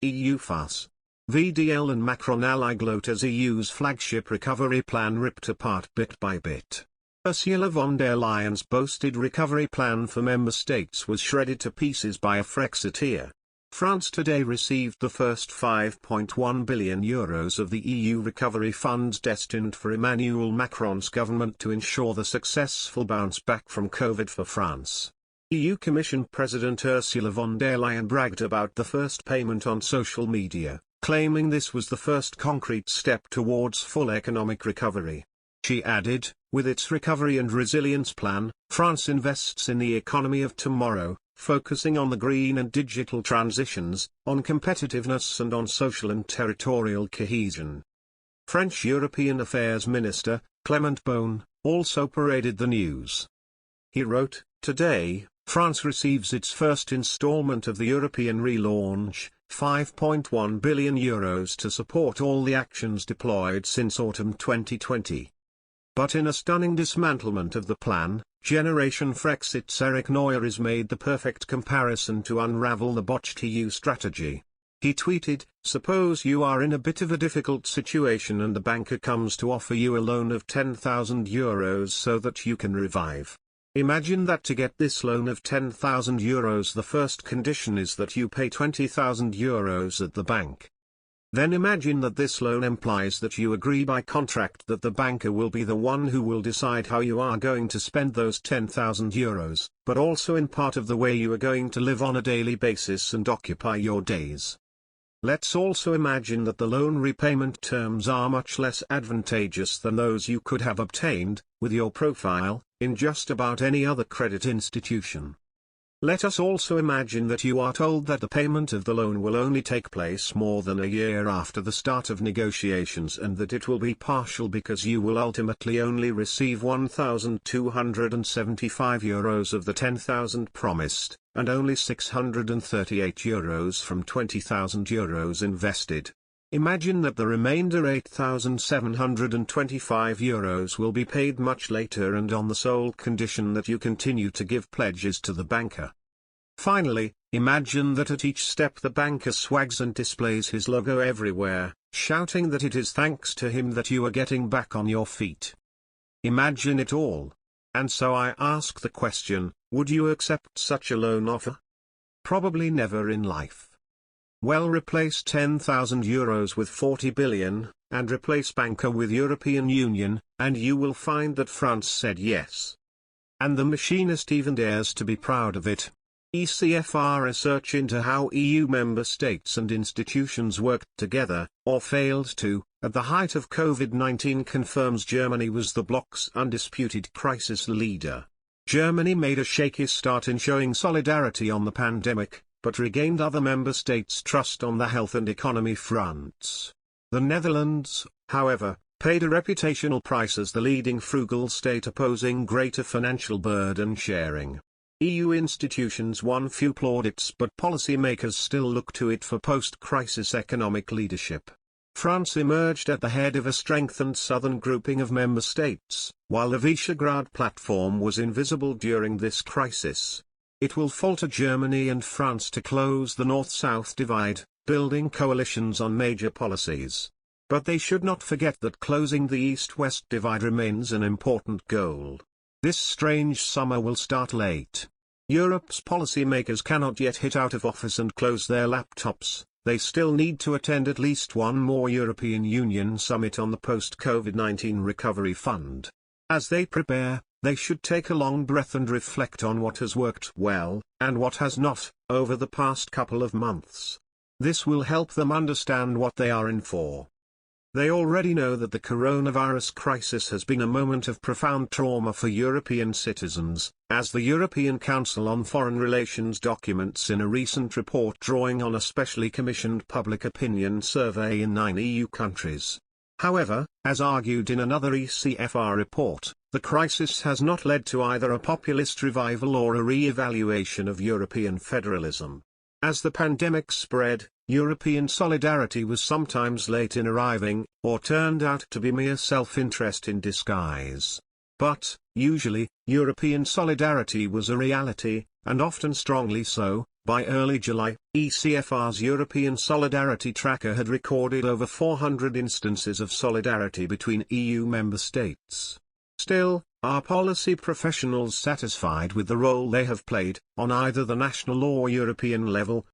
EU FARCE. VDL and Macron ally Gloat as EU's flagship recovery plan ripped apart bit by bit. Ursula von der Leyen's boasted recovery plan for member states was shredded to pieces by a Frexiteer. France today received the first €5.1 billion of the EU recovery funds destined for Emmanuel Macron's government to ensure the successful bounce back from COVID for France. EU Commission President Ursula von der Leyen bragged about the first payment on social media, claiming this was the first concrete step towards full economic recovery. She added, with its recovery and resilience plan, France invests in the economy of tomorrow, focusing on the green and digital transitions, on competitiveness and on social and territorial cohesion. French European Affairs Minister, Clement Beaune, also paraded the news. He wrote, "Today, France receives its first installment of the European relaunch, €5.1 billion to support all the actions deployed since autumn 2020. But in a stunning dismantlement of the plan, Generation Frexit's Eric Noyers made the perfect comparison to unravel the botched EU strategy. He tweeted, "Suppose you are in a bit of a difficult situation and the banker comes to offer you a loan of €10,000 so that you can revive. Imagine that to get this loan of €10,000 the first condition is that you pay €20,000 at the bank. Then imagine that this loan implies that you agree by contract that the banker will be the one who will decide how you are going to spend those €10,000, but also in part of the way you are going to live on a daily basis and occupy your days. Let's also imagine that the loan repayment terms are much less advantageous than those you could have obtained, with your profile, in just about any other credit institution. Let us also imagine that you are told that the payment of the loan will only take place more than a year after the start of negotiations and that it will be partial because you will ultimately only receive €1,275 of the €10,000 promised, and only €638 from €20,000 invested. Imagine that the remainder €8,725 will be paid much later and on the sole condition that you continue to give pledges to the banker. Finally, imagine that at each step the banker swags and displays his logo everywhere, shouting that it is thanks to him that you are getting back on your feet. Imagine it all. And so I ask the question, would you accept such a loan offer? Probably never in life. Well, replace €10,000 with 40 billion, and replace banker with European Union, and you will find that France said yes. And the machinist even dares to be proud of it. ECFR research into how EU member states and institutions worked together, or failed to, at the height of COVID-19 confirms Germany was the bloc's undisputed crisis leader. Germany made a shaky start in showing solidarity on the pandemic, but regained other member states' trust on the health and economy fronts. The Netherlands, however, paid a reputational price as the leading frugal state opposing greater financial burden sharing. EU institutions won few plaudits, but policymakers still look to it for post-crisis economic leadership. France emerged at the head of a strengthened southern grouping of member states, while the Visegrad platform was invisible during this crisis. It will falter Germany and France to close the north-south divide, building coalitions on major policies. But they should not forget that closing the east-west divide remains an important goal. This strange summer will start late. Europe's policymakers cannot yet hit out of office and close their laptops. They still need to attend at least one more European Union summit on the post-COVID-19 recovery fund. As they prepare, they should take a long breath and reflect on what has worked well, and what has not, over the past couple of months. This will help them understand what they are in for. They already know that the coronavirus crisis has been a moment of profound trauma for European citizens, as the European Council on Foreign Relations documents in a recent report drawing on a specially commissioned public opinion survey in 9 EU countries. However, as argued in another ECFR report, the crisis has not led to either a populist revival or a re-evaluation of European federalism. As the pandemic spread, European solidarity was sometimes late in arriving, or turned out to be mere self-interest in disguise. But, usually, European solidarity was a reality, and often strongly so, By early July, ECFR's European Solidarity Tracker had recorded over 400 instances of solidarity between EU member states. Still, are policy professionals satisfied with the role they have played, on either the national or European level,